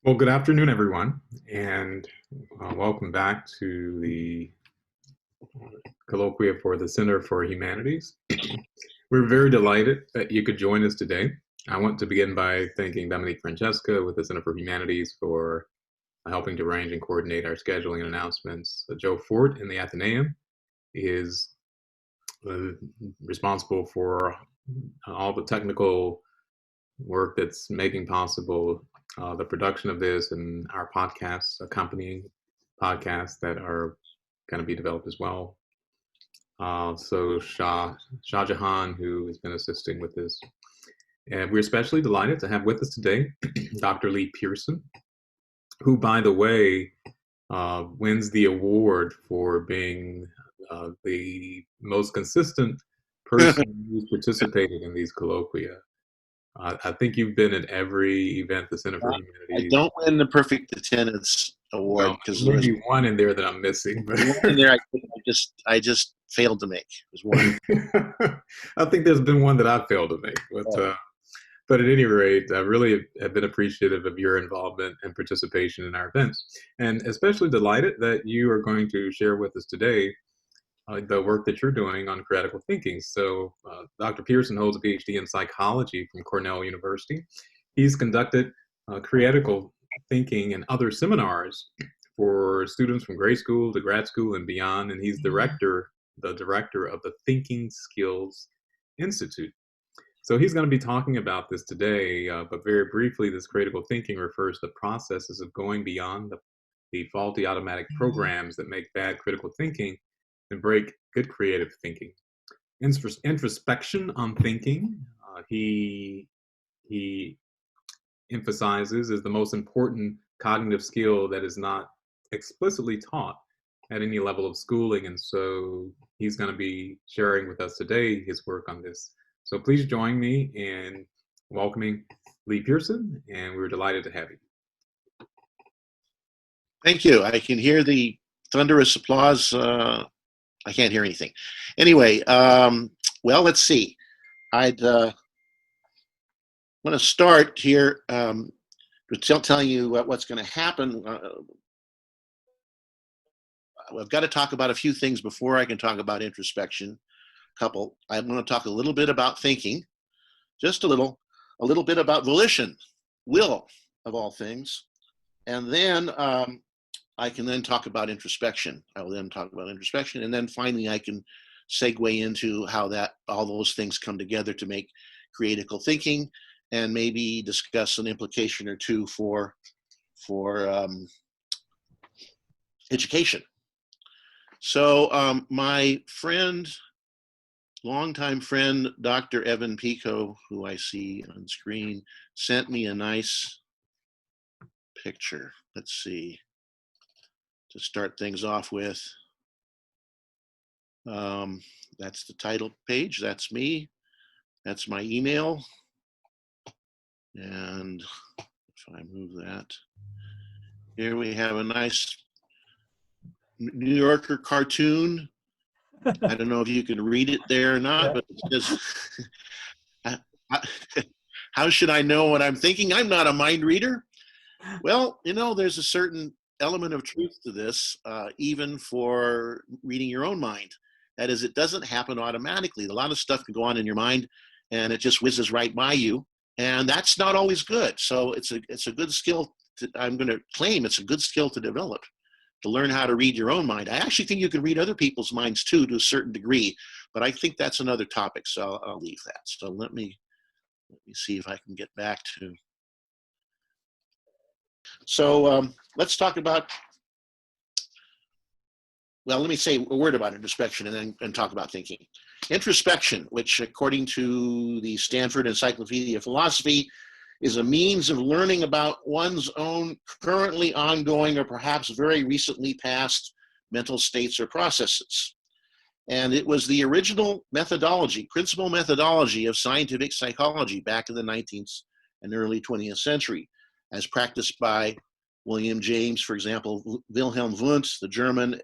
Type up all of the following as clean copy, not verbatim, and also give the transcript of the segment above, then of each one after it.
Well, good afternoon, everyone, and welcome back to the colloquia for the Center for Humanities. We're very delighted that you could join us today. I want to begin by thanking Dominique Francesca with the Center for Humanities for helping to arrange and coordinate our scheduling and announcements. Joe Fort in the Athenaeum is responsible for all the technical work that's making possible the production of this and our podcasts, accompanying podcasts that are going to be developed as well. So Shah Jahan, who has been assisting with this. And we're especially delighted to have with us today Dr. Lee Pierson, who, by the way, wins the award for being the most consistent person who's participated in these colloquia. I think you've been at every event the Center for I Humanities. don't win the perfect attendance award Well, because there was maybe one in there that I'm missing, but one in there I just failed to make. It was one. I think there's been one that I failed to make. But at any rate, I really have been appreciative of your involvement and participation in our events, and especially delighted that you are going to share with us today the work that you're doing on critical thinking. So Dr. Pierson holds a PhD in psychology from Cornell University. He's conducted critical thinking and other seminars for students from grade school to grad school and beyond, and he's the director of the Thinking Skills Institute. So he's going to be talking about this today, but very briefly, this critical thinking refers to processes of going beyond the faulty automatic programs that make bad critical thinking and break good creative thinking. Introspection on thinking, he emphasizes, is the most important cognitive skill that is not explicitly taught at any level of schooling. And so he's going to be sharing with us today his work on this. So please join me in welcoming Lee Pierson, and we're delighted to have you. Thank you. I can hear the thunderous applause. I can't hear anything. Anyway, well, let's see. I'd want to start here telling you what's going to happen. I've got to talk about a few things before I can talk about introspection. I'm going to talk a little bit about thinking, just a little bit about volition, will of all things, and then I can then talk about introspection. I will then talk about introspection, and then finally I can segue into how all those things come together to make critical thinking, and maybe discuss an implication or two for education. So my friend, longtime friend, Dr. Evan Pico, who I see on screen, sent me a nice picture. Let's see, to start things off with. That's the title page. That's me. That's my email. And if I move that, here we have a nice New Yorker cartoon. I don't know if you can read it there or not, but it says, how should I know what I'm thinking? I'm not a mind reader. Well, there's a certain element of truth to this, even for reading your own mind. That is, it doesn't happen automatically. A lot of stuff can go on in your mind, and it just whizzes right by you, and that's not always good. So it's a good skill. I'm going to claim it's a good skill to develop, to learn how to read your own mind. I actually think you can read other people's minds too, to a certain degree, but I think that's another topic, so I'll leave that. So let me see if I can get back to. So let's talk about, well, let me say a word about introspection and then talk about thinking. Introspection, which according to the Stanford Encyclopedia of Philosophy, is a means of learning about one's own currently ongoing or perhaps very recently past mental states or processes. And it was the original principal methodology of scientific psychology back in the 19th and early 20th century, as practiced by William James, for example, Wilhelm Wundt, the German,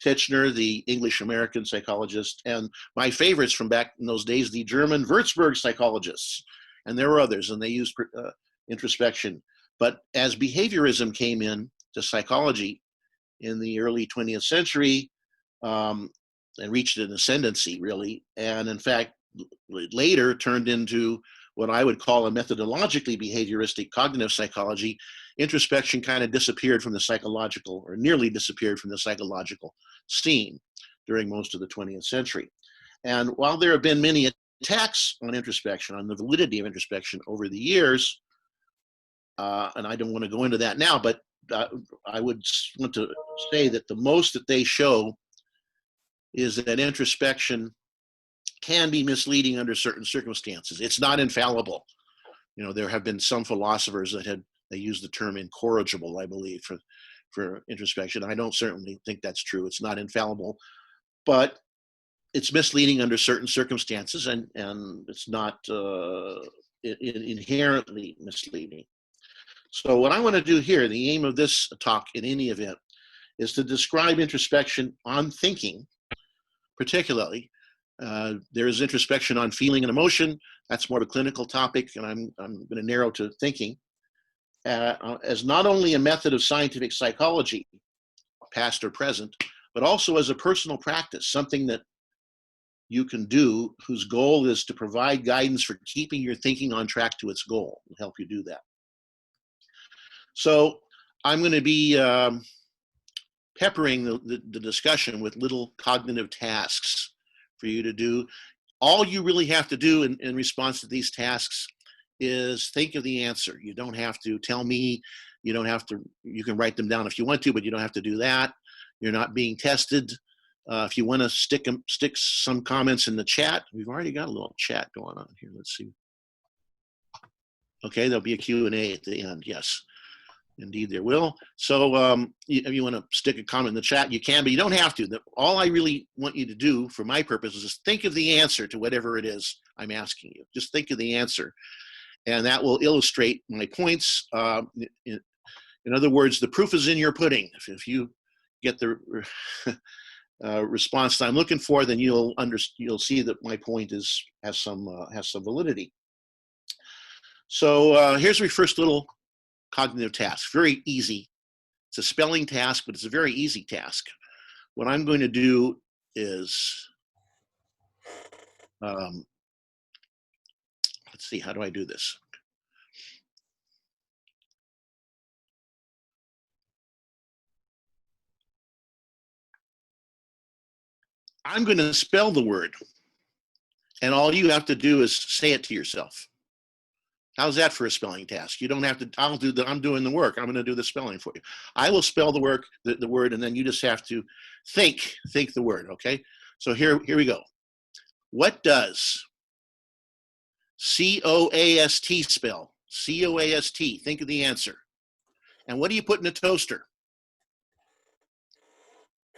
Titchener, the English-American psychologist, and my favorites from back in those days, the German Würzburg psychologists. And there were others, and they used introspection. But as behaviorism came in to psychology in the early 20th century, and reached an ascendancy, really, and in fact, later turned into what I would call a methodologically behavioristic cognitive psychology, introspection kind of disappeared from the psychological, or nearly disappeared from the psychological scene during most of the 20th century. And while there have been many attacks on introspection, on the validity of introspection over the years, and I don't want to go into that now, but I would want to say that the most that they show is that introspection can be misleading under certain circumstances. It's not infallible. You know, there have been some philosophers that they use the term incorrigible, I believe, for introspection. I don't certainly think that's true. It's not infallible, but it's misleading under certain circumstances, and it's not inherently misleading. So what I want to do here, the aim of this talk in any event, is to describe introspection on thinking, particularly. There is introspection on feeling and emotion. That's more of a clinical topic, and I'm going to narrow to thinking, as not only a method of scientific psychology, past or present, but also as a personal practice, something that you can do whose goal is to provide guidance for keeping your thinking on track to its goal and help you do that. So I'm going to be peppering the discussion with little cognitive tasks for you to do. All you really have to do in response to these tasks is think of the answer. You don't have to tell me, you don't have to, you can write them down if you want to, but you don't have to do that. You're not being tested. If you want to stick some comments in the chat, we've already got a little chat going on here. Let's see. Okay, there'll be a Q&A at the end. Yes, indeed there will. So if you want to stick a comment in the chat, you can, but you don't have to. All I really want you to do for my purposes is think of the answer to whatever it is I'm asking you. Just think of the answer. And that will illustrate my points. In other words, the proof is in your pudding. If you get the response that I'm looking for, then you'll see that my point has some validity. So here's my first little cognitive task. Very easy. It's a spelling task, but it's a very easy task. What I'm going to do is, let's see, how do I do this? I'm going to spell the word, and all you have to do is say it to yourself. How's that for a spelling task? You don't have to, I'm doing the work. I'm going to do the spelling for you. I will spell the word, and then you just have to think the word, okay? So here we go. What does C-O-A-S-T spell? C-O-A-S-T, think of the answer. And what do you put in a toaster?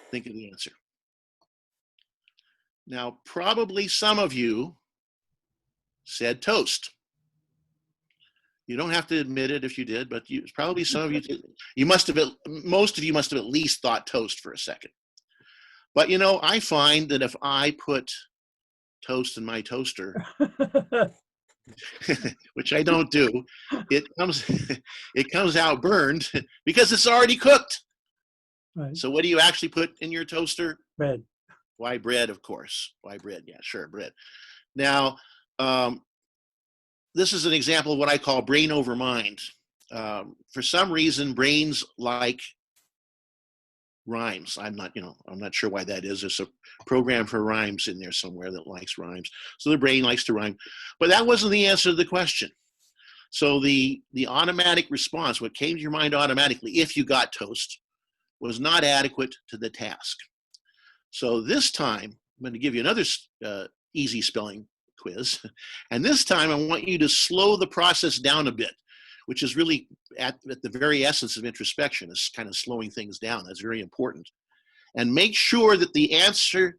Think of the answer. Now, probably some of you said toast. You don't have to admit it if you did, but probably some of you did. Most of you must have at least thought toast for a second. But you know, I find that if I put toast in my toaster, which I don't do, it comes out burned because it's already cooked. Right. So what do you actually put in your toaster? Bread. Why bread, of course. Why bread? Yeah, sure, bread. Now, this is an example of what I call brain over mind. For some reason, brains like rhymes. I'm not sure why that is. There's a program for rhymes in there somewhere that likes rhymes. So the brain likes to rhyme. But that wasn't the answer to the question. So the automatic response, what came to your mind automatically, if you got toast, was not adequate to the task. So this time, I'm going to give you another easy spelling quiz. And this time, I want you to slow the process down a bit, which is really at the very essence of introspection, is kind of slowing things down. That's very important. And make sure that the answer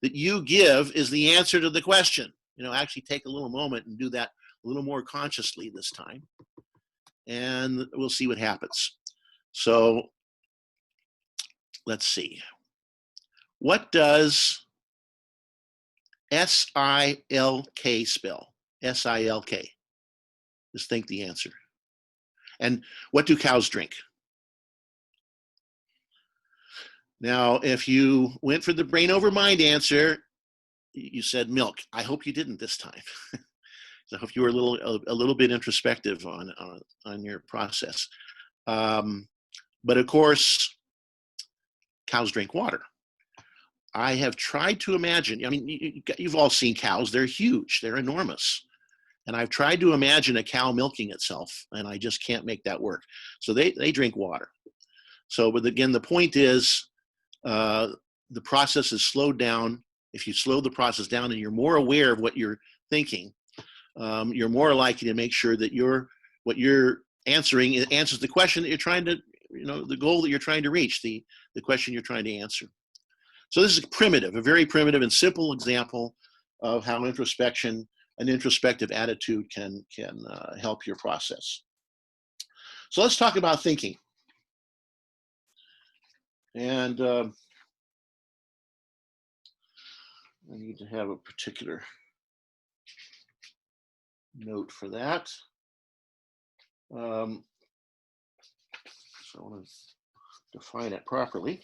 that you give is the answer to the question. You know, actually take a little moment and do that a little more consciously this time. And we'll see what happens. So let's see. What does S-I-L-K spell? S-I-L-K. Just think the answer. And what do cows drink? Now, if you went for the brain over mind answer, you said milk. I hope you didn't this time. I hope you were a little bit introspective on your process. But of course, cows drink water. I have tried to imagine, I mean, you've all seen cows. They're huge. They're enormous. And I've tried to imagine a cow milking itself, and I just can't make that work. So they drink water. So, but again, the point is the process is slowed down. If you slow the process down and you're more aware of what you're thinking, you're more likely to make sure that what you're answering answers the question that you're trying to, the goal that you're trying to reach, the question you're trying to answer. So this is a very primitive and simple example of how introspection, an introspective attitude can help your process. So let's talk about thinking. And I need to have a particular note for that. So I want to define it properly.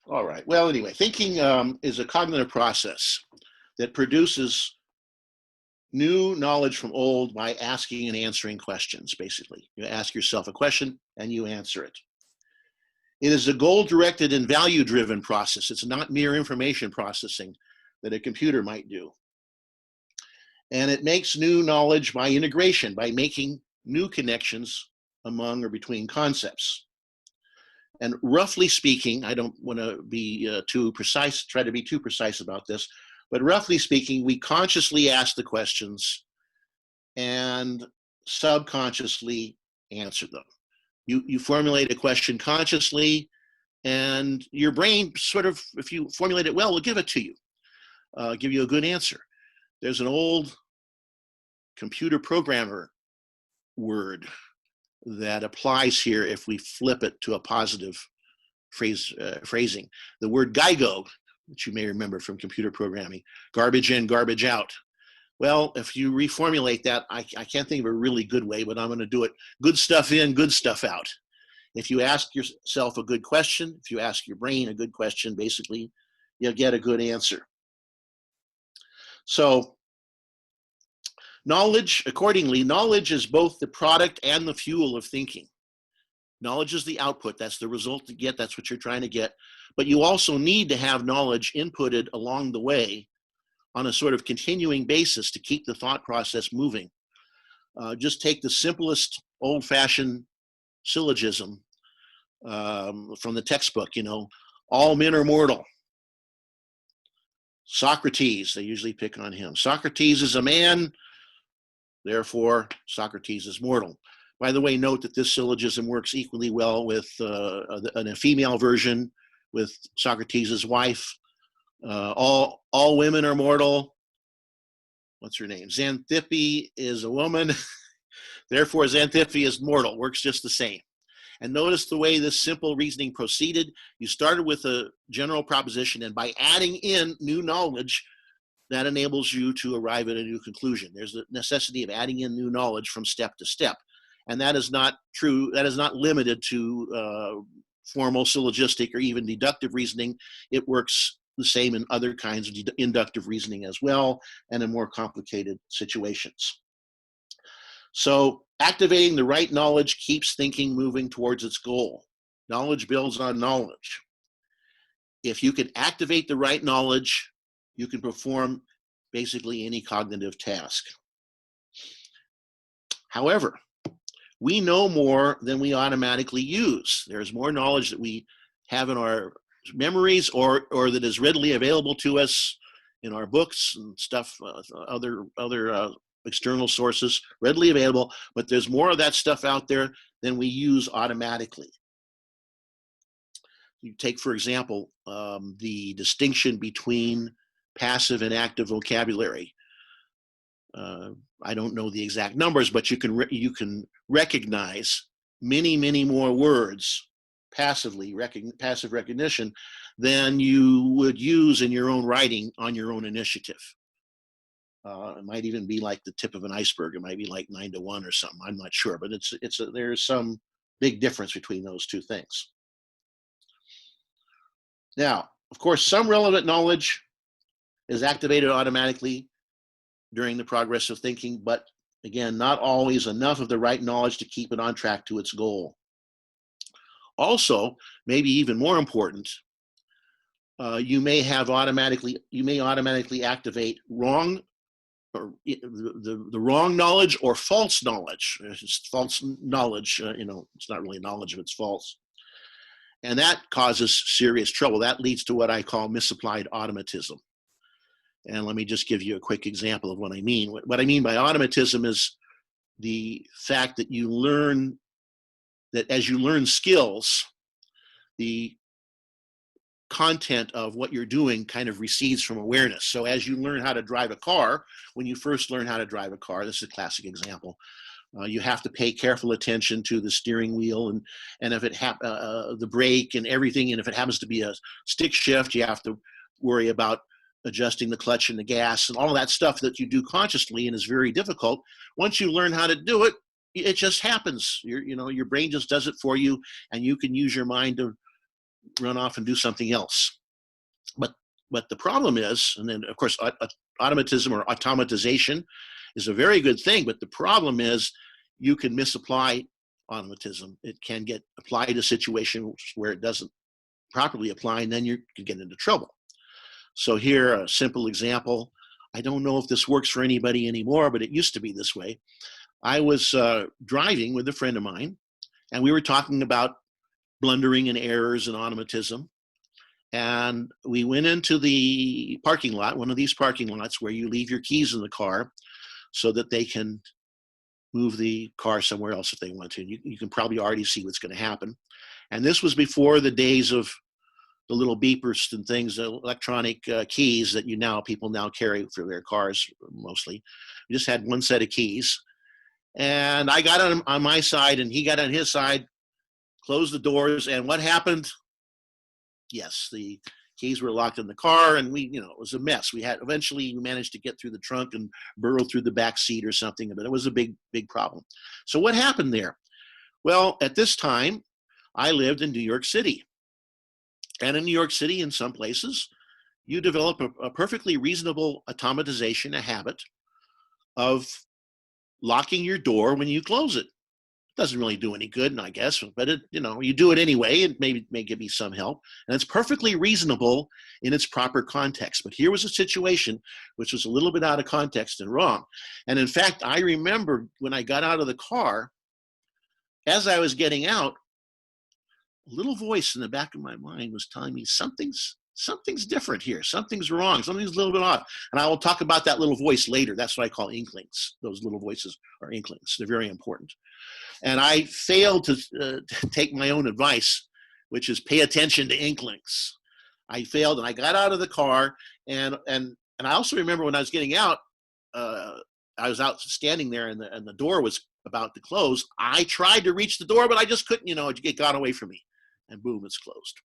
All right. Well, anyway, thinking is a cognitive process that produces new knowledge from old by asking and answering questions, basically. You ask yourself a question and you answer it. It is a goal-directed and value-driven process. It's not mere information processing that a computer might do. And it makes new knowledge by integration, by making new connections among or between concepts. And roughly speaking, I don't want to be too precise, try to be too precise about this, but roughly speaking, we consciously ask the questions and subconsciously answer them. You formulate a question consciously, and your brain sort of, if you formulate it well, will give it to you, give you a good answer. There's an old computer programmer word that applies here if we flip it to a positive phrasing. The word GIGO, which you may remember from computer programming, garbage in, garbage out. Well, if you reformulate that, I can't think of a really good way, but I'm going to do it. Good stuff in, good stuff out. If you ask yourself a good question, if you ask your brain a good question, basically, you'll get a good answer. So accordingly, knowledge is both the product and the fuel of thinking. Knowledge is the output. That's the result to get. That's what you're trying to get. But you also need to have knowledge inputted along the way on a sort of continuing basis to keep the thought process moving. Just take the simplest old-fashioned syllogism from the textbook, all men are mortal. Socrates, they usually pick on him. Socrates is a man, therefore Socrates is mortal. By the way, note that this syllogism works equally well with a female version with Socrates' wife. All women are mortal. What's her name? Xanthippe is a woman. Therefore, Xanthippe is mortal. Works just the same. And notice the way this simple reasoning proceeded. You started with a general proposition, and by adding in new knowledge, that enables you to arrive at a new conclusion. There's the necessity of adding in new knowledge from step to step. And that is not true. That is not limited to formal syllogistic or even deductive reasoning. It works the same in other kinds of inductive reasoning as well, and in more complicated situations. So activating the right knowledge keeps thinking moving towards its goal. Knowledge builds on knowledge. If you can activate the right knowledge, you can perform basically any cognitive task. However, we know more than we automatically use. There's more knowledge that we have in our memories or that is readily available to us in our books and stuff, other external sources readily available, but there's more of that stuff out there than we use automatically. You take, for example, the distinction between passive and active vocabulary. I don't know the exact numbers, but you can recognize many more words passively, passive recognition, than you would use in your own writing on your own initiative. It might even be like the tip of an iceberg. It might be like 9 to 1 or something. I'm not sure, but there's some big difference between those two things. Now, of course, some relevant knowledge is activated automatically during the progress of thinking, but again, not always enough of the right knowledge to keep it on track to its goal. Also, maybe even more important, you may automatically activate wrong or the wrong knowledge or false knowledge. It's false knowledge, it's not really knowledge if it's false. And that causes serious trouble. That leads to what I call misapplied automatism. And let me just give you a quick example of what I mean. What I mean by automatism is the fact that you learn, that as you learn skills, the content of what you're doing kind of recedes from awareness. So as you learn how to drive a car, when you first learn how to drive a car, this is a classic example, you have to pay careful attention to the steering wheel and if it the brake and everything. And if it happens to be a stick shift, you have to worry about adjusting the clutch and the gas and all of that stuff that you do consciously and is very difficult. Once you learn how to do it, it just happens. Your brain just does it for you, and you can use your mind to run off and do something else. But the problem is, and then of course automatism or automatization is a very good thing, but the problem is you can misapply automatism. It can get applied to situations where it doesn't properly apply, and then you can get into trouble. So here, a simple example. I don't know if this works for anybody anymore, but it used to be this way. I was driving with a friend of mine, and we were talking about blundering and errors and automatism. And we went into the parking lot, one of these parking lots where you leave your keys in the car so that they can move the car somewhere else if they want to. You can probably already see what's going to happen. And this was before the days of the little beepers and things, electronic keys that people now carry for their cars mostly. We just had one set of keys. And I got on my side and he got on his side, closed the doors, and what happened? Yes, the keys were locked in the car, and it was a mess. Eventually we managed to get through the trunk and burrow through the back seat or something, but it was a big problem. So what happened there? Well, at this time, I lived in New York City. And in New York City, in some places, you develop a perfectly reasonable automatization, a habit of locking your door when you close it. Doesn't really do any good, I guess, but you do it anyway. It may give you some help, and it's perfectly reasonable in its proper context. But here was a situation which was a little bit out of context and wrong. And in fact, I remember when I got out of the car, as I was getting out, a little voice in the back of my mind was telling me something's different here. Something's wrong. Something's a little bit off. And I will talk about that little voice later. That's what I call inklings. Those little voices are inklings. They're very important. And I failed to take my own advice, which is pay attention to inklings. I failed, and I got out of the car. And I also remember when I was getting out, I was out standing there, and the door was about to close. I tried to reach the door, but I just couldn't. It got away from me, and boom, it's closed.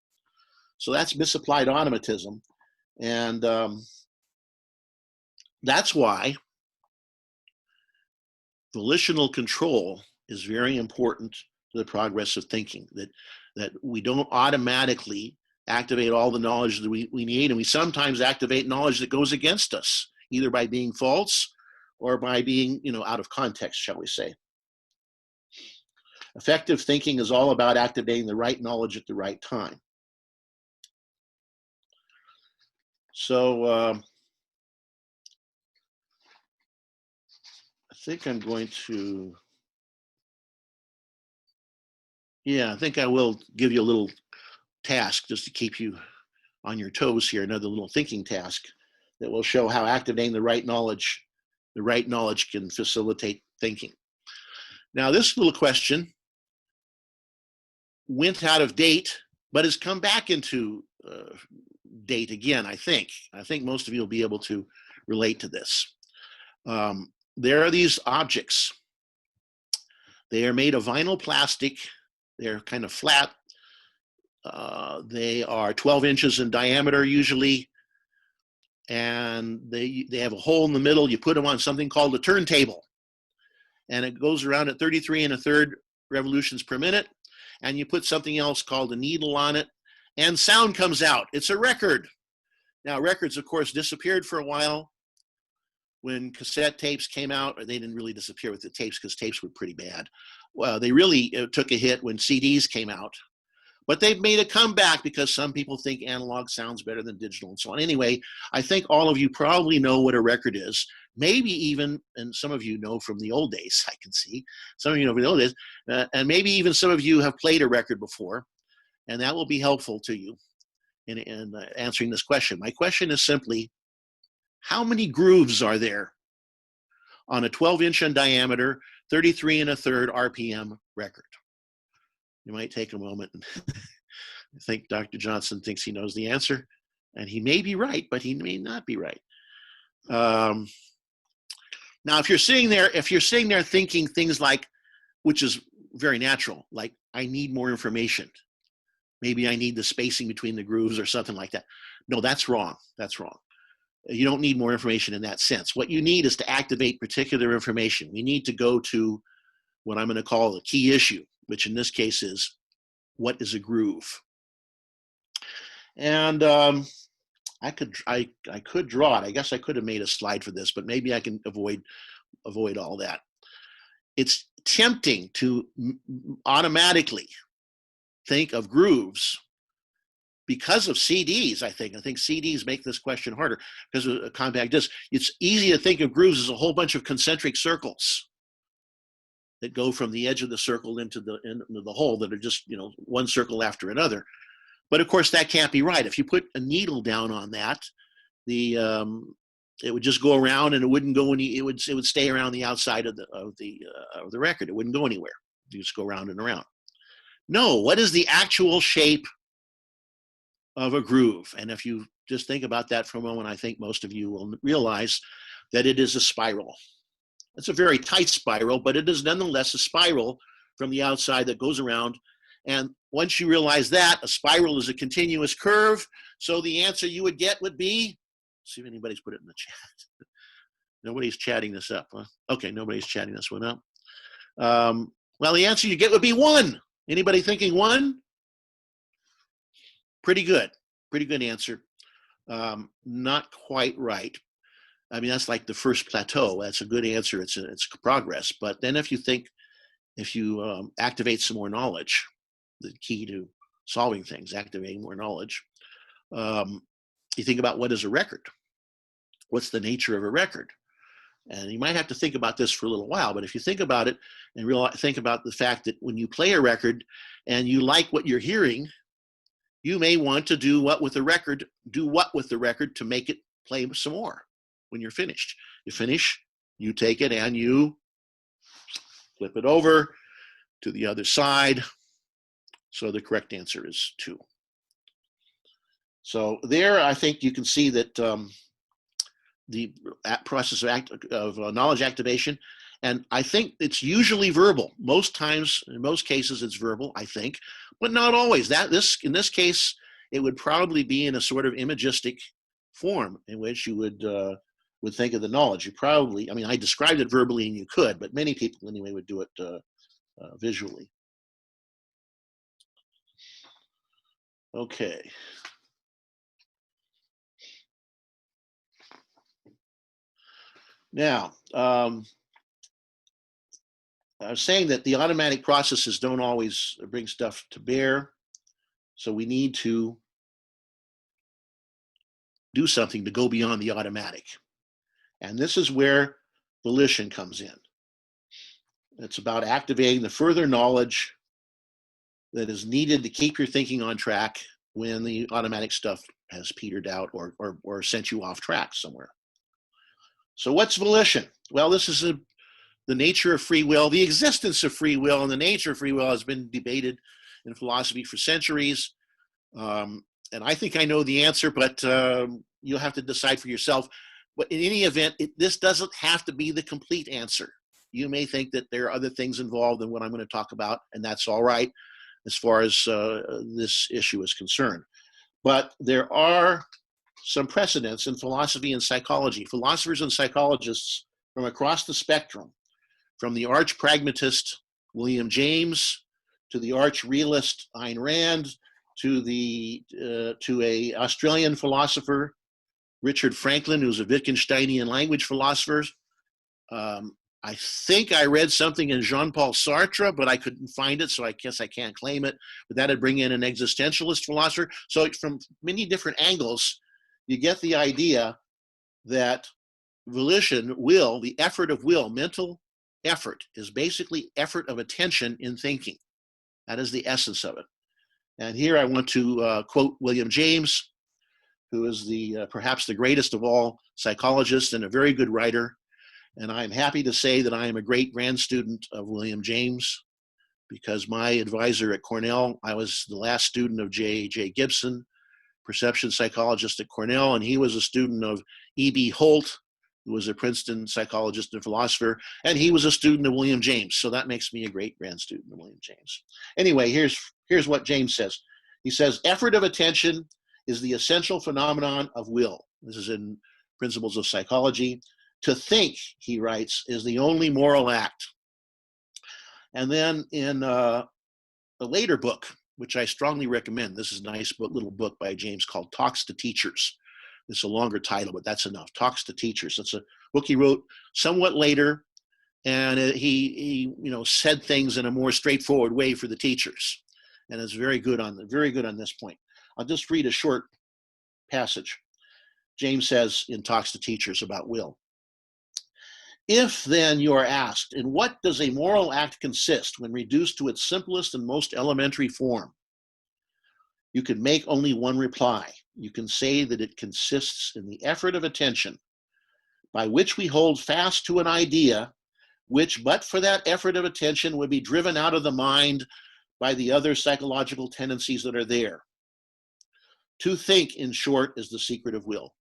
So that's misapplied automatism, and that's why volitional control is very important to the progress of thinking, that we don't automatically activate all the knowledge that we need, and we sometimes activate knowledge that goes against us, either by being false or by being out of context, shall we say. Effective thinking is all about activating the right knowledge at the right time. So I think I'm going to, I think I will give you a little task just to keep you on your toes here, another little thinking task that will show how activating the right knowledge can facilitate thinking. Now, this little question went out of date, but has come back into date again, I think. I think most of you will be able to relate to this. There are these objects. They are made of vinyl plastic. They're kind of flat. They are 12 inches in diameter usually. And they have a hole in the middle. You put them on something called a turntable. And it goes around at 33 1/3 revolutions per minute. And you put something else called a needle on it. And sound comes out. It's a record. Now, records, of course, disappeared for a while. When cassette tapes came out, or they didn't really disappear with the tapes because tapes were pretty bad. Well, they really took a hit when CDs came out. But they've made a comeback because some people think analog sounds better than digital and so on. Anyway, I think all of you probably know what a record is. Maybe even, and some of you know from the old days, I can see. Some of you know from the old days. And maybe even some of you have played a record before. And that will be helpful to you in answering this question. My question is simply, how many grooves are there on a 12-inch in diameter, 33 1/3 RPM record? You might take a moment and I think Dr. Johnson thinks he knows the answer, and he may be right, but he may not be right. Now, if you're sitting there thinking things like, which is very natural, like I need more information. Maybe I need the spacing between the grooves or something like that. No, that's wrong. That's wrong. You don't need more information in that sense. What you need is to activate particular information. We need to go to what I'm going to call a key issue, which in this case is, what is a groove? And I could draw it. I guess I could have made a slide for this, but maybe I can avoid all that. It's tempting to automatically think of grooves because of CDs, I think. I think CDs make this question harder because of a compact disc. It's easy to think of grooves as a whole bunch of concentric circles that go from the edge of the circle into the hole that are just, one circle after another. But of course, that can't be right. If you put a needle down on that, it would just go around and it wouldn't go any. It would stay around the outside of the record. It wouldn't go anywhere. You just go around and around. No, what is the actual shape of a groove? And if you just think about that for a moment, I think most of you will realize that it is a spiral. It's a very tight spiral, but it is nonetheless a spiral from the outside that goes around. And once you realize that, a spiral is a continuous curve. So the answer you would get would be, see if anybody's put it in the chat. Nobody's chatting this up. Huh? Okay, nobody's chatting this one up. Well, the answer you get would be 1. Anybody thinking 1? Pretty good answer. Not quite right. I mean, that's like the first plateau. That's a good answer. It's progress. But then if you activate some more knowledge, the key to solving things, activating more knowledge, you think about, what is a record? What's the nature of a record? And you might have to think about this for a little while, but if you think about it and think about the fact that when you play a record and you like what you're hearing, you may want to do what with the record to make it play some more when you're finished. You finish, you take it and you flip it over to the other side. So the correct answer is 2. So there, I think you can see that the process of knowledge activation, and I think it's usually verbal. Most times, in most cases, it's verbal, I think, but not always. In this case, it would probably be in a sort of imagistic form in which you would think of the knowledge. You probably, I mean, I described it verbally and you could, but many people anyway would do it visually. Okay. Now, I was saying that the automatic processes don't always bring stuff to bear, so we need to do something to go beyond the automatic. And this is where volition comes in. It's about activating the further knowledge that is needed to keep your thinking on track when the automatic stuff has petered out or sent you off track somewhere. So what's volition? Well, this is the nature of free will. The existence of free will and the nature of free will has been debated in philosophy for centuries. And I think I know the answer, but you'll have to decide for yourself. But in any event, this doesn't have to be the complete answer. You may think that there are other things involved than what I'm going to talk about, and that's all right as far as this issue is concerned. But there are some precedents in philosophy and psychology. Philosophers and psychologists from across the spectrum, from the arch pragmatist William James to the arch realist Ayn Rand to a Australian philosopher, Richard Franklin, who's a Wittgensteinian language philosopher. I think I read something in Jean-Paul Sartre, but I couldn't find it, so I guess I can't claim it. But that'd bring in an existentialist philosopher. So from many different angles, you get the idea that volition, will, the effort of will, mental effort, is basically effort of attention in thinking. That is the essence of it. And here I want to quote William James, who is perhaps the greatest of all psychologists and a very good writer. And I'm happy to say that I am a great grand student of William James, because my advisor at Cornell, I was the last student of J.J. Gibson, perception psychologist at Cornell, and he was a student of E.B. Holt, who was a Princeton psychologist and philosopher, and he was a student of William James. So that makes me a great grand student of William James. Anyway, here's what James says. He says, effort of attention is the essential phenomenon of will. This is in Principles of Psychology. To think, he writes, is the only moral act. And then in a later book, which I strongly recommend, this is a nice little book by James called Talks to Teachers. It's a longer title, but that's enough. Talks to Teachers. It's a book he wrote somewhat later, and he said things in a more straightforward way for the teachers, and it's very good on this point. I'll just read a short passage. James says in Talks to Teachers about will. If then you are asked, in what does a moral act consist when reduced to its simplest and most elementary form? You can make only one reply. You can say that it consists in the effort of attention by which we hold fast to an idea which, but for that effort of attention, would be driven out of the mind by the other psychological tendencies that are there. To think, in short, is the secret of will.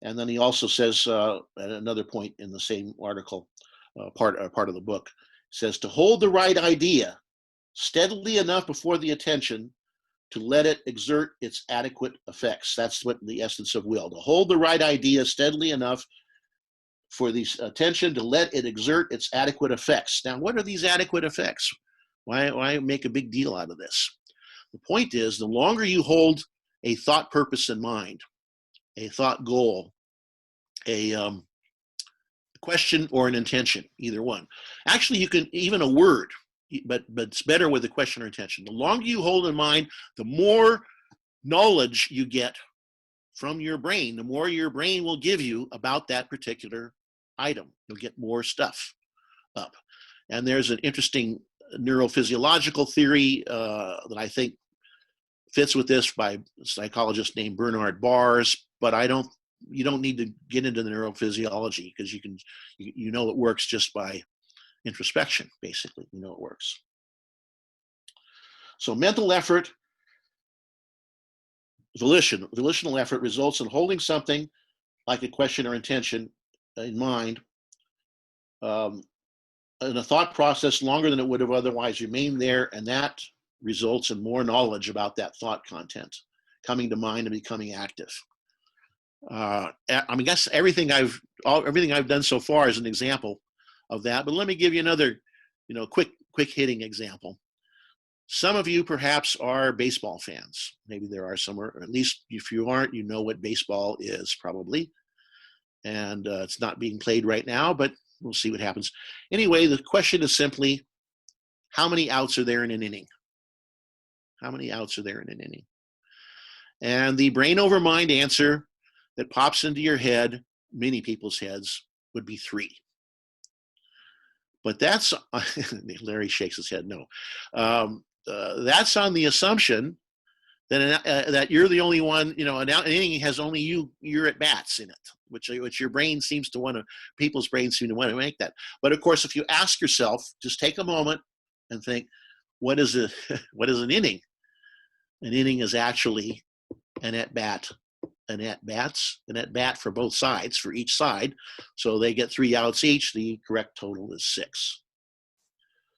And then he also says at another point in the same article, part of the book, says to hold the right idea steadily enough before the attention to let it exert its adequate effects. That's what the essence of will. To hold the right idea steadily enough for the attention to let it exert its adequate effects. Now, what are these adequate effects? Why make a big deal out of this? The point is, the longer you hold a thought purpose in mind, a thought goal, a question or an intention, either one. Actually, you can even a word, but it's better with a question or intention. The longer you hold in mind, the more knowledge you get from your brain, the more your brain will give you about that particular item. You'll get more stuff up. And there's an interesting neurophysiological theory that I think fits with this by a psychologist named Bernard Bars, but you don't need to get into the neurophysiology because you know it works just by introspection, basically. You know it works. So mental effort, volitional effort results in holding something like a question or intention in mind in a thought process longer than it would have otherwise remained there, and that results in more knowledge about that thought content coming to mind and becoming active. I guess everything I've done so far is an example of that. But let me give you another, quick hitting example. Some of you perhaps are baseball fans. Maybe there are somewhere, or at least if you aren't, you know what baseball is probably. And it's not being played right now, but we'll see what happens. Anyway, the question is simply, how many outs are there in an inning? How many outs are there in an inning? And the brain over mind answer that pops into your head, many people's heads, would be 3. But that's, Larry shakes his head, no. That's on the assumption that you're the only one, an inning has only your at bats in it, which your brain seems to want to, people's brains seem to want to make that. But of course, if you ask yourself, just take a moment and think, what is an inning? An inning is actually an at-bat. An at-bat for both sides, for each side. So they get 3 outs each. The correct total is 6.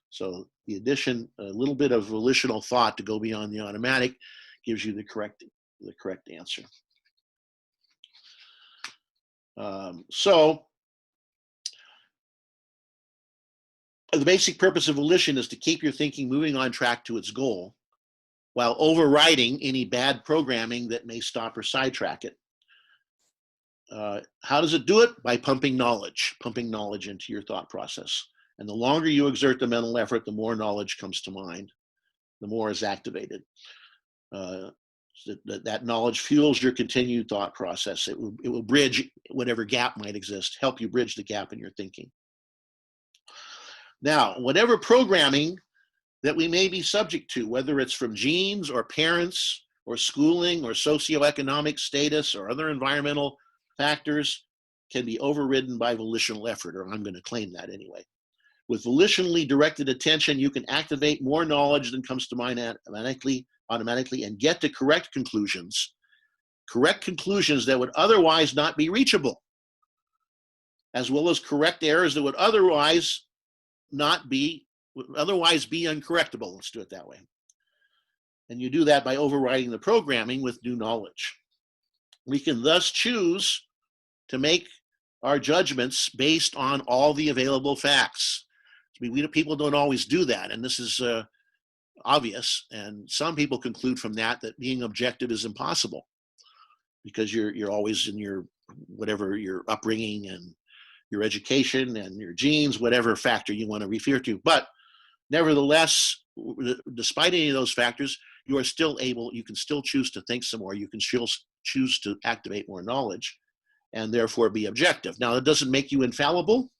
So the addition, a little bit of volitional thought to go beyond the automatic, gives you the correct answer. So the basic purpose of volition is to keep your thinking moving on track to its goal, while overriding any bad programming that may stop or sidetrack it. How does it do it? By pumping knowledge into your thought process. And the longer you exert the mental effort, the more knowledge comes to mind, the more is activated. That knowledge fuels your continued thought process. It will bridge whatever gap might exist, help you bridge the gap in your thinking. Now, whatever programming that we may be subject to, whether it's from genes or parents or schooling or socioeconomic status or other environmental factors, can be overridden by volitional effort, or I'm going to claim that anyway. With volitionally directed attention, you can activate more knowledge than comes to mind automatically and get to correct conclusions that would otherwise not be reachable, as well as correct errors that would otherwise be uncorrectable. Let's do it that way. And you do that by overriding the programming with new knowledge. We can thus choose to make our judgments based on all the available facts. People don't always do that, and this is obvious. And some people conclude from that being objective is impossible, because you're always in your upbringing and your education and your genes, whatever factor you want to refer to. But nevertheless, despite any of those factors, you can still choose to think some more. You can still choose to activate more knowledge and therefore be objective. Now, it doesn't make you infallible,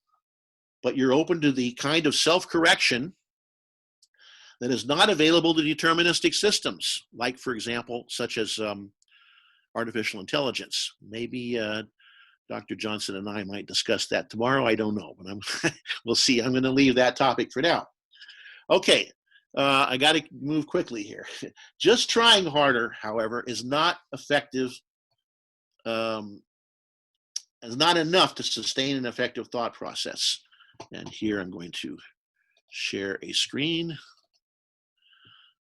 but you're open to the kind of self-correction that is not available to deterministic systems, like, for example, such as artificial intelligence. Maybe Dr. Johnson and I might discuss that tomorrow. I don't know, but we'll see. I'm going to leave that topic for now. Okay, I got to move quickly here. Just trying harder, however, is not effective, is not enough to sustain an effective thought process. And here I'm going to share a screen,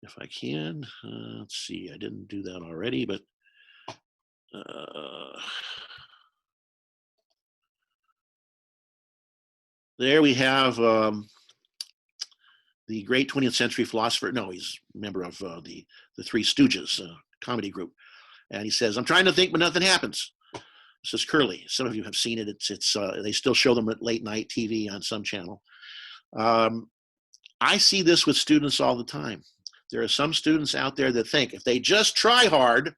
if I can. Let's see, I didn't do that already, but there we have the great 20th century philosopher. No, he's a member of the Three Stooges comedy group. And he says, "I'm trying to think, but nothing happens." This is Curly. Some of you have seen it. It's they still show them at late night TV on some channel. I see this with students all the time. There are some students out there that think if they just try hard,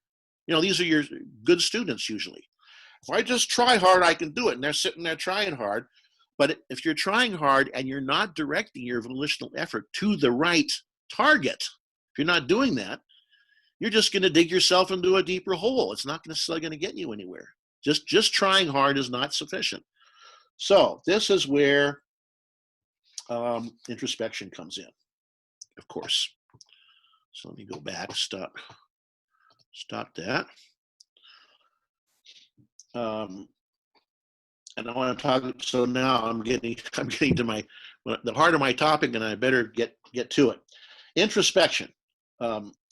these are your good students usually. If I just try hard, I can do it. And they're sitting there trying hard. But if you're trying hard and you're not directing your volitional effort to the right target, if you're not doing that, you're just going to dig yourself into a deeper hole. It's not necessarily going to get you anywhere. Just trying hard is not sufficient. So this is where introspection comes in, of course. So let me go back, stop that. And I want to talk. So now I'm getting to the heart of my topic, and I better get to it. Introspection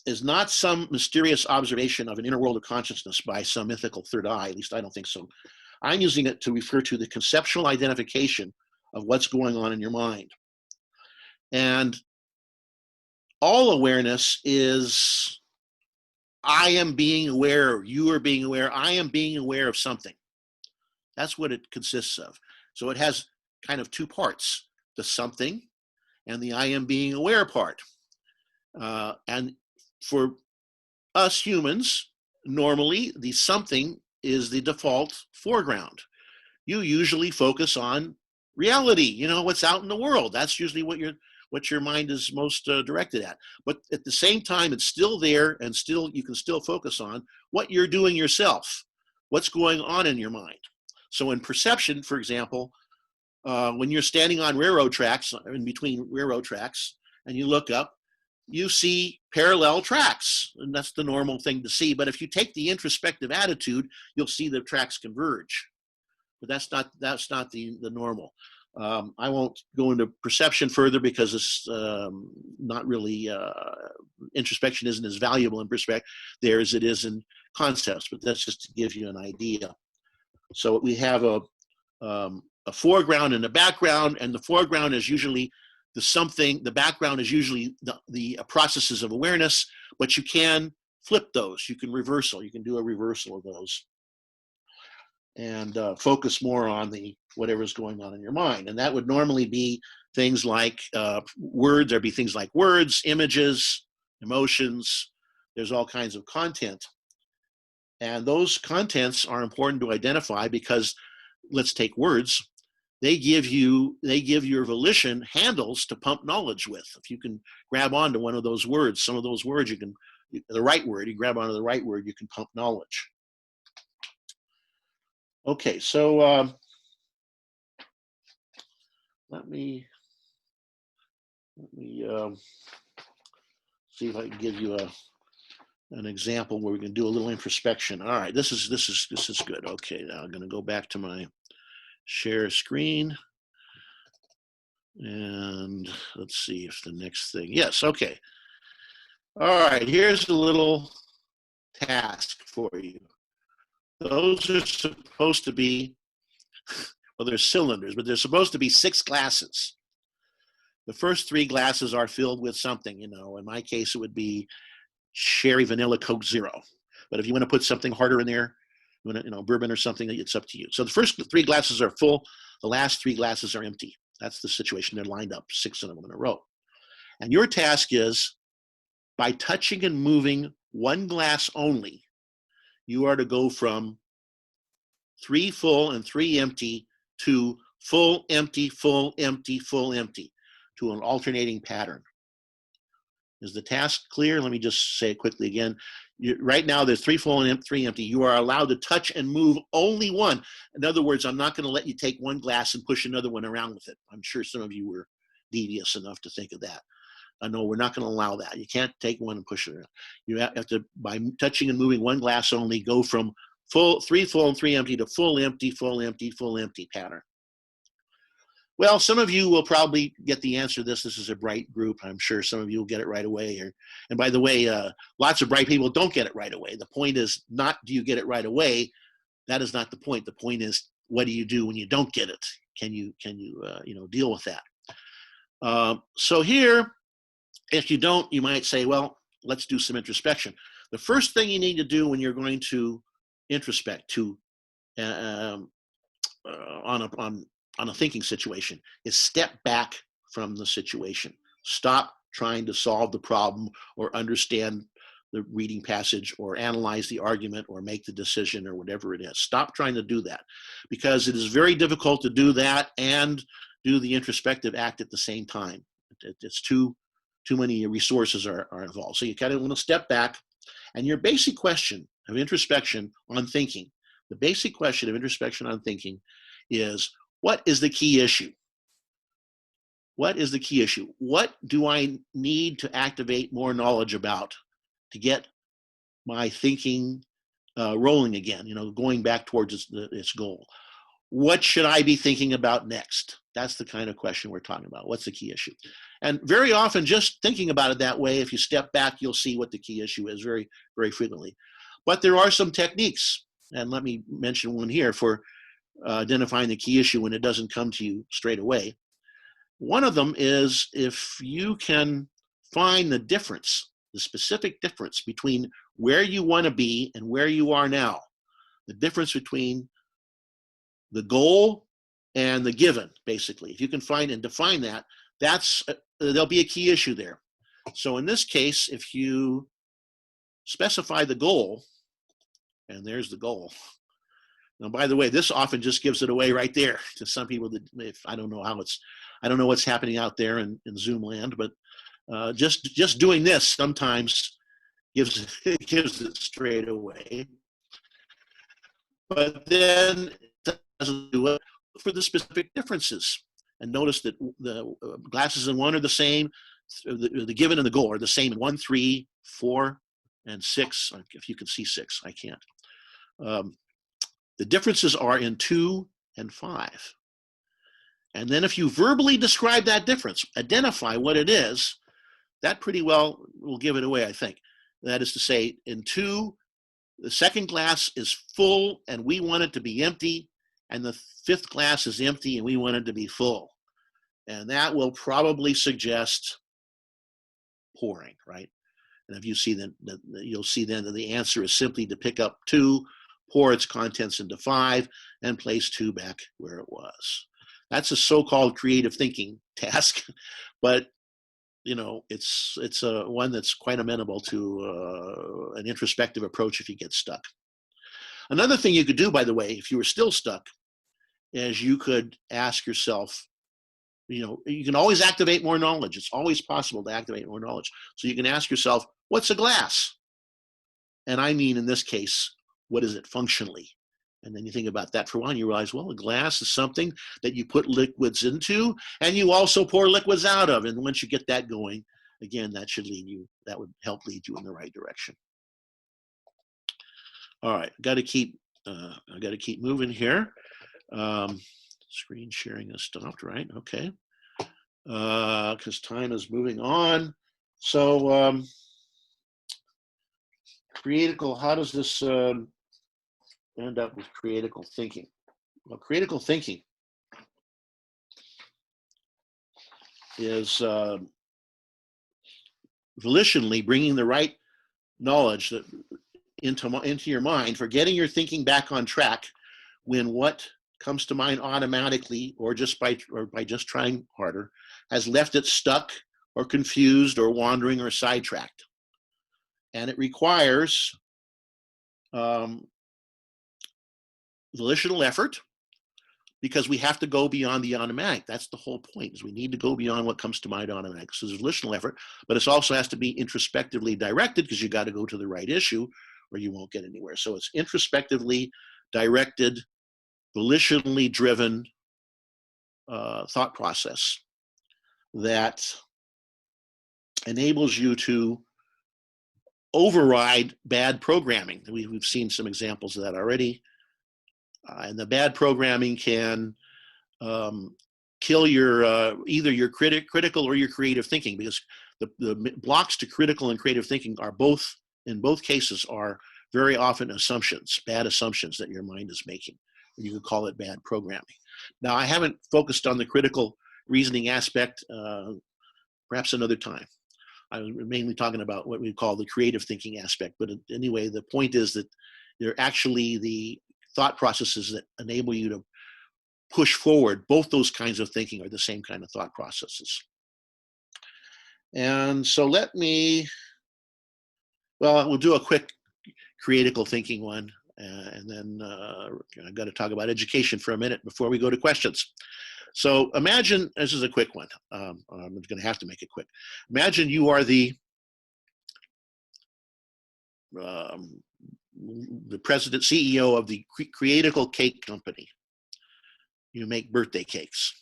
is not some mysterious observation of an inner world of consciousness by some mythical third eye. At least I don't think so. I'm using it to refer to the conceptual identification of what's going on in your mind. And all awareness is, I am being aware, you are being aware, I am being aware of something. That's what it consists of. So it has kind of two parts, the something and the I am being aware part. And for us humans, normally the something is the default foreground. You usually focus on reality, what's out in the world. That's usually what your mind is most directed at. But at the same time, it's still there, and still you can still focus on what you're doing yourself, what's going on in your mind. So in perception, for example, when you're standing on railroad tracks, in between railroad tracks, and you look up, you see parallel tracks, and that's the normal thing to see. But if you take the introspective attitude, you'll see the tracks converge. But that's not the normal. I won't go into perception further because it's not really, introspection isn't as valuable in perspective there as it is in concepts, but that's just to give you an idea. So we have a foreground and a background, and the foreground is usually the background is usually the processes of awareness, but you can flip those, you can do a reversal of those, and focus more on whatever's going on in your mind. And that would normally be things like words. There'd be things like words, images, emotions. There's all kinds of content. And those contents are important to identify because, let's take words. They give your volition handles to pump knowledge with. If you can grab onto one of those words, some of those words, the right word, you grab onto the right word, you can pump knowledge. Okay, so let me see if I can give you an example where we can do a little introspection. All right, this is good. Okay, now I'm going to go back to my share screen, and let's see if the next thing. Yes, okay. All right, here's a little task for you. Those are supposed to be, well, they're cylinders, but they're supposed to be 6 glasses. The first 3 glasses are filled with something, in my case, it would be Sherry Vanilla Coke Zero. But if you want to put something harder in there, bourbon or something, it's up to you. So the first 3 glasses are full. The last 3 glasses are empty. That's the situation. They're lined up, 6 of them in a row. And your task is, by touching and moving one glass only, you are to go from 3 full and 3 empty to full, empty, full, empty, full, empty, to an alternating pattern. Is the task clear? Let me just say it quickly again. Right now, there's 3 full and 3 empty. You are allowed to touch and move only one. In other words, I'm not going to let you take one glass and push another one around with it. I'm sure some of you were devious enough to think of that. No, we're not going to allow that. You can't take one and push it around. You have to, by touching and moving one glass only, go from 3 full and 3 empty to full, empty, full, empty, full, empty pattern. Well, some of you will probably get the answer to this. This is a bright group. I'm sure some of you will get it right away. And by the way, lots of bright people don't get it right away. The point is not, do you get it right away? That is not the point. The point is, what do you do when you don't get it? Can you deal with that? So here, if you don't, you might say, well, let's do some introspection. The first thing you need to do when you're going to introspect on a thinking situation is step back from the situation. Stop trying to solve the problem or understand the reading passage or analyze the argument or make the decision or whatever it is. Stop trying to do that, because it is very difficult to do that and do the introspective act at the same time. It's too many resources are involved. So you kind of want to step back, and your basic question of introspection on thinking, the basic question of introspection on thinking is, what is the key issue? What is the key issue? What do I need to activate more knowledge about to get my thinking rolling again, going back towards its goal? What should I be thinking about next? That's the kind of question we're talking about. What's the key issue? And very often, just thinking about it that way, if you step back, you'll see what the key issue is very, very frequently. But there are some techniques, and let me mention one here for identifying the key issue when it doesn't come to you straight away. One of them is, if you can find the difference, the specific difference between where you want to be and where you are now, the difference between the goal and the given, basically. If you can find and define that, there'll be a key issue there. So in this case, if you specify the goal, and there's the goal. Now, by the way, this often just gives it away right there to some people. That I don't know what's happening out there in Zoom land, but just doing this sometimes gives it straight away. But then it doesn't do it for the specific differences. And notice that the glasses in one are the same, the given and the goal are the same in 1, 3, 4, and 6. If you can see 6, I can't. The differences are in 2 and 5. And then if you verbally describe that difference, identify what it is, that pretty well will give it away, I think. That is to say, in 2, the second glass is full and we want it to be empty, and the 5th glass is empty and we want it to be full. And that will probably suggest pouring, right? And if you see then, you'll see then that the answer is simply to pick up 2, pour its contents into 5, and place 2 back where it was. That's a so-called creative thinking task, but it's one that's quite amenable to an introspective approach if you get stuck. Another thing you could do, by the way, if you were still stuck, is you could ask yourself, you can always activate more knowledge. It's always possible to activate more knowledge. So you can ask yourself, what's a glass? And I mean, in this case, what is it functionally? And then you think about that for a while, and you realize, well, a glass is something that you put liquids into, and you also pour liquids out of. And once you get that going, again, that would help lead you in the right direction. All right, I got to keep moving here. Screen sharing has stopped, right? Okay, because time is moving on. So, how does this end up with critical thinking? Well, critical thinking is volitionally bringing the right knowledge into your mind for getting your thinking back on track when what comes to mind automatically or by just trying harder has left it stuck or confused or wandering or sidetracked. And it requires volitional effort, because we have to go beyond the automatic. That's the whole point, is we need to go beyond what comes to mind automatic. So there's volitional effort, but it also has to be introspectively directed, because you got to go to the right issue or you won't get anywhere. So it's introspectively directed, volitionally driven thought process that enables you to override bad programming. We've seen some examples of that already. And the bad programming can kill your either your critical or your creative thinking, because the blocks to critical and creative thinking are in both cases are very often bad assumptions that your mind is making. You could call it bad programming. Now, I haven't focused on the critical reasoning aspect, perhaps another time. I'm mainly talking about what we call the creative thinking aspect. But anyway, the point is that they're actually the thought processes that enable you to push forward. Both those kinds of thinking are the same kind of thought processes. And so we'll do a quick critical thinking one, and then I've got to talk about education for a minute before we go to questions. So imagine, this is a quick one. I'm going to have to make it quick. Imagine you are the president, CEO of the Creatical Cake Company. You make birthday cakes.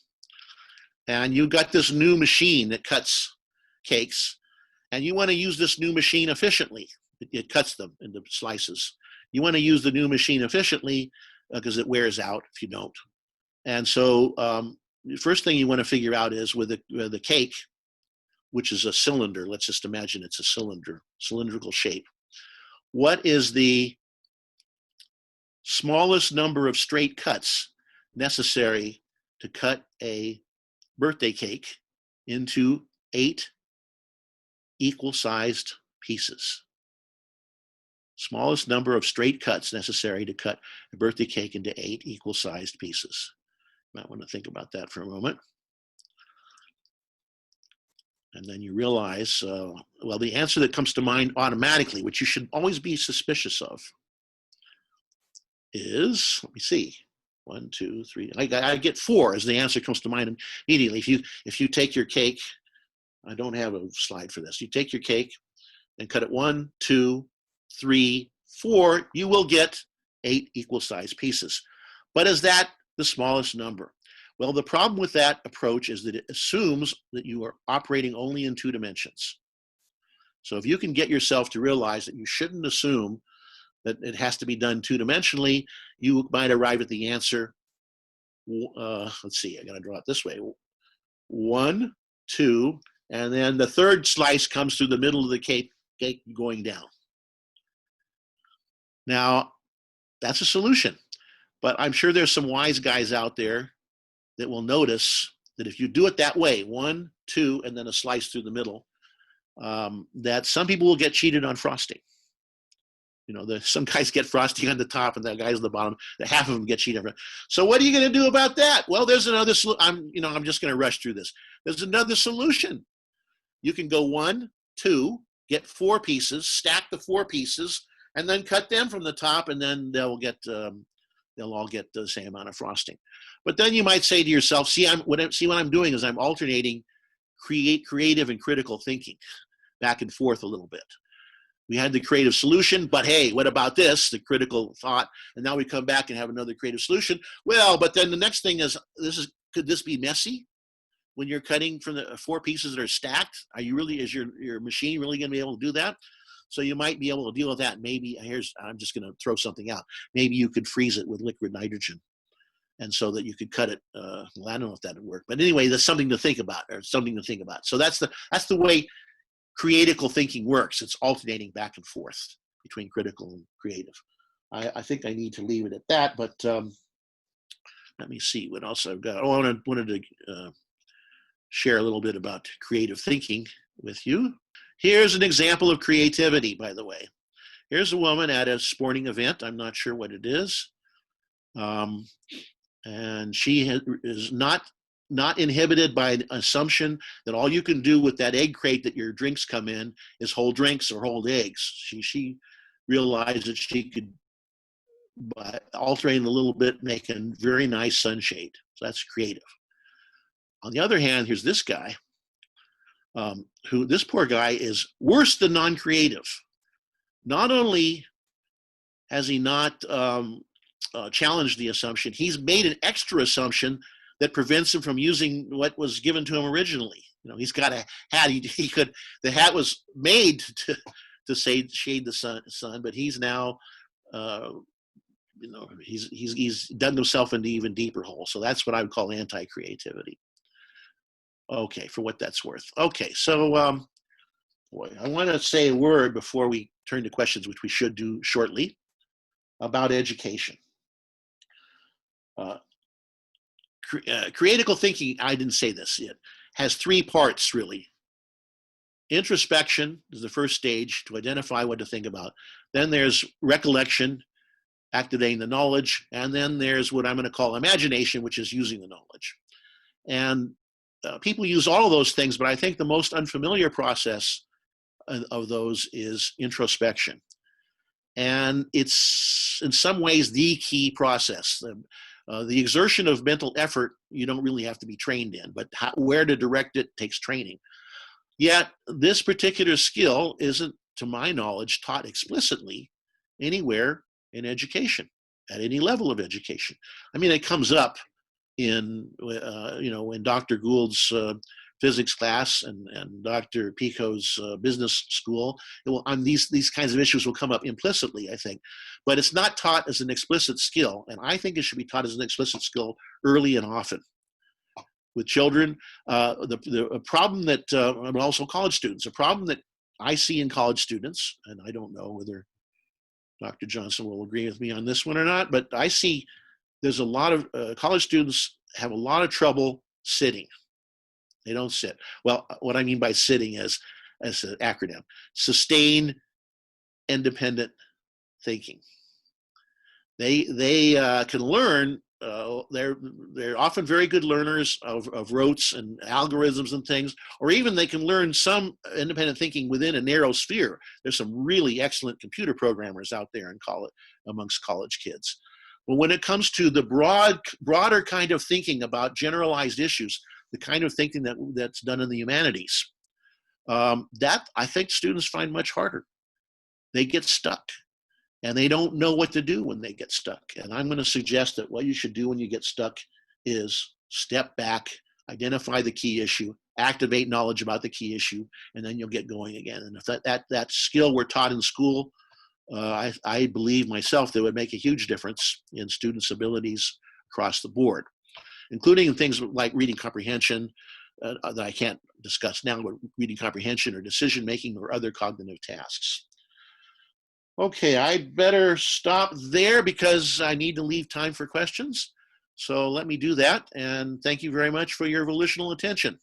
And you got this new machine that cuts cakes, and you want to use this new machine efficiently. It cuts them into slices. You want to use the new machine efficiently because it wears out if you don't. And so the first thing you want to figure out is with the cake, which is a cylinder, let's just imagine it's a cylindrical shape. What is the smallest number of straight cuts necessary to cut a birthday cake into 8 equal-sized pieces? Smallest number of straight cuts necessary to cut a birthday cake into 8 equal-sized pieces. You might want to think about that for a moment. And then you realize, the answer that comes to mind automatically, which you should always be suspicious of, is, let me see, 1, 2, 3. I get 4 as the answer comes to mind immediately. If you take your cake, I don't have a slide for this. You take your cake and cut it 1, 2, 3, 4. You will get 8 equal-sized pieces. But is that the smallest number? Well, the problem with that approach is that it assumes that you are operating only in 2 dimensions. So if you can get yourself to realize that you shouldn't assume that it has to be done 2-dimensionally, you might arrive at the answer. Let's see, I got to draw it this way. 1, 2, and then the third slice comes through the middle of the cake going down. Now, that's a solution, but I'm sure there's some wise guys out there that will notice that if you do it that way, 1, 2, and then a slice through the middle, that some people will get cheated on frosting. You know, some guys get frosting on the top and the guys on the bottom, half of them get cheated. So what are you going to do about that? Well, there's another solution. I'm just going to rush through this. There's another solution. You can go 1, 2, get 4 pieces, stack the 4 pieces, and then cut them from the top, and then they'll all get the same amount of frosting. But then you might say to yourself, see, what I'm doing is I'm alternating creative and critical thinking back and forth a little bit. We had the creative solution, but hey, what about this, the critical thought? And now we come back and have another creative solution. Well, but then the next thing is, could this be messy? When you're cutting from the 4 pieces that are stacked, is your machine really going to be able to do that? So you might be able to deal with that. Maybe I'm just going to throw something out. Maybe you could freeze it with liquid nitrogen, and so that you could cut it. Well, I don't know if that would work, but anyway, that's something to think about. So that's the way critical thinking works. It's alternating back and forth between critical and creative. I think I need to leave it at that, but let me see what else I've got. Oh, I wanted to share a little bit about creative thinking with you. Here's an example of creativity, by the way. Here's a woman at a sporting event. I'm not sure what it is. And she is not inhibited by an assumption that all you can do with that egg crate that your drinks come in is hold drinks or hold eggs. She realized that she could, by altering a little bit, make a very nice sunshade. So that's creative. On the other hand, here's this guy, this poor guy is worse than non-creative. Not only has he not challenged the assumption, he's made an extra assumption that prevents him from using what was given to him originally. You know, he's got a hat. The hat was made to shade the sun, but he's now, he's dug himself into even deeper hole. So that's what I would call anti-creativity. Okay, for what that's worth. Okay, so I want to say a word before we turn to questions, which we should do shortly, about education. Critical thinking, I didn't say this yet, has 3 parts really. Introspection is the first stage to identify what to think about. Then there's recollection, activating the knowledge, and then there's what I'm going to call imagination, which is using the knowledge. And people use all of those things, but I think the most unfamiliar process of those is introspection. And it's in some ways the key process. The exertion of mental effort, you don't really have to be trained in, but where to direct it takes training. Yet this particular skill isn't, to my knowledge, taught explicitly anywhere in education, at any level of education. I mean, it comes up in Dr. Gould's physics class and Dr. Pico's business school. These kinds of issues will come up implicitly, I think, but it's not taught as an explicit skill, and I think it should be taught as an explicit skill early and often. With children, the problem that, but also college students, a problem that I see in college students, and I don't know whether Dr. Johnson will agree with me on this one or not, but I see there's a lot of college students have a lot of trouble sitting. They don't sit. Well, what I mean by sitting is, as an acronym, sustained independent thinking. They can learn. They're often very good learners of rotes and algorithms and things, or even they can learn some independent thinking within a narrow sphere. There's some really excellent computer programmers out there in college, amongst college kids. But when it comes to the broader kind of thinking about generalized issues, the kind of thinking that's done in the humanities, that I think students find much harder. They get stuck, and they don't know what to do when they get stuck. And I'm going to suggest that what you should do when you get stuck is step back, identify the key issue, activate knowledge about the key issue, and then you'll get going again. And if that skill were taught in school, I believe myself that would make a huge difference in students' abilities across the board, including things like reading comprehension that I can't discuss now, but reading comprehension or decision making or other cognitive tasks. Okay, I better stop there because I need to leave time for questions. So let me do that, and thank you very much for your volitional attention.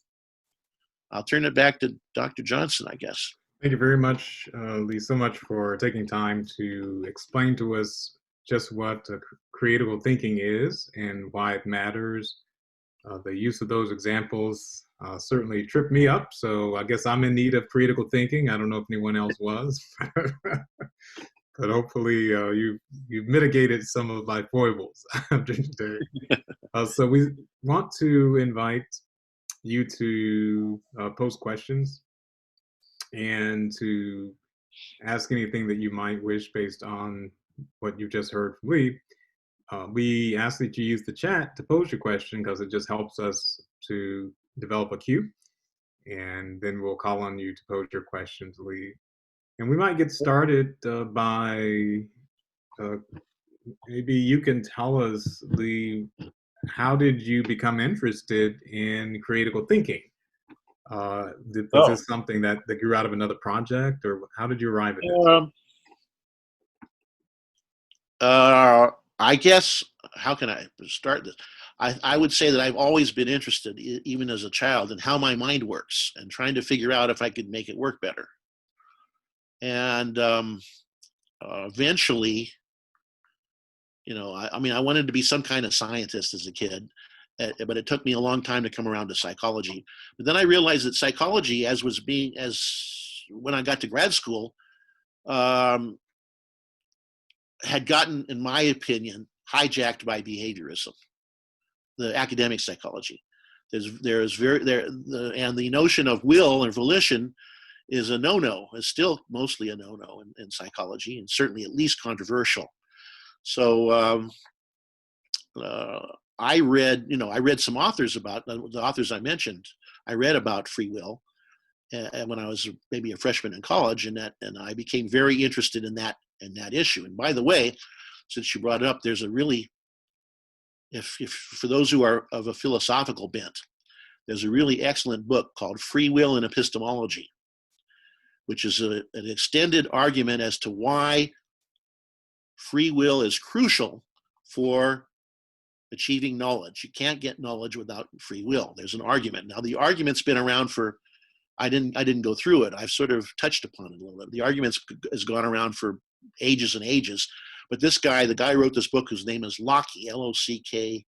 I'll turn it back to Dr. Johnson, I guess. Thank you very much, Lee, so much for taking time to explain to us just what critical thinking is and why it matters. The use of those examples certainly tripped me up, so I guess I'm in need of critical thinking. I don't know if anyone else was, but hopefully you've mitigated some of my foibles after today. So we want to invite you to post questions and to ask anything that you might wish based on what you just heard from Lee. We ask that you use the chat to pose your question because it just helps us to develop a queue, and then we'll call on you to pose your questions, Lee. And we might get started by maybe you can tell us, Lee, how did you become interested in critical thinking? Was this something that grew out of another project, or how did you arrive at this? I guess, how can I start this? I would say that I've always been interested, even as a child, in how my mind works and trying to figure out if I could make it work better. And eventually, I wanted to be some kind of scientist as a kid, but it took me a long time to come around to psychology. But then I realized that psychology, when I got to grad school, had gotten, in my opinion, hijacked by behaviorism, the academic psychology. And the notion of will and volition is a no-no, is still mostly a no-no in psychology, and certainly at least controversial. So I read some authors about the authors I mentioned. I read about free will when I was maybe a freshman in college, and I became very interested in that issue. And by the way, since you brought it up, there's a really, if for those who are of a philosophical bent, there's a really excellent book called Free Will and Epistemology, which is an extended argument as to why free will is crucial for achieving knowledge. You can't get knowledge without free will. There's an argument. Now, the argument's been around for, I didn't go through it. I've sort of touched upon it a little bit. The argument has gone around for ages and ages. But the guy who wrote this book, whose name is Locke, Lockie,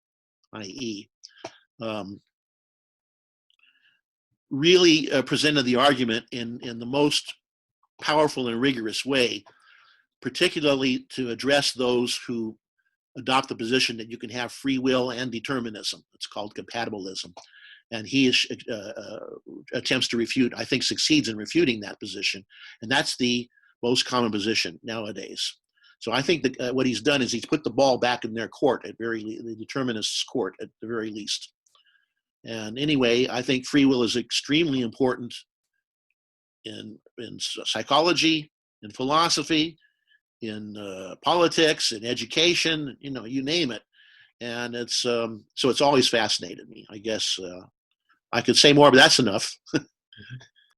really presented the argument in the most powerful and rigorous way, particularly to address those who adopt the position that you can have free will and determinism. It's called compatibilism. And he attempts to refute, I think succeeds in refuting that position. And that's the most common position nowadays. So I think that what he's done is he's put the ball back in their court, the determinists' court at the very least. And anyway, I think free will is extremely important in psychology, in philosophy, in politics, in education, you name it. And so it's always fascinated me. I guess I could say more, but that's enough.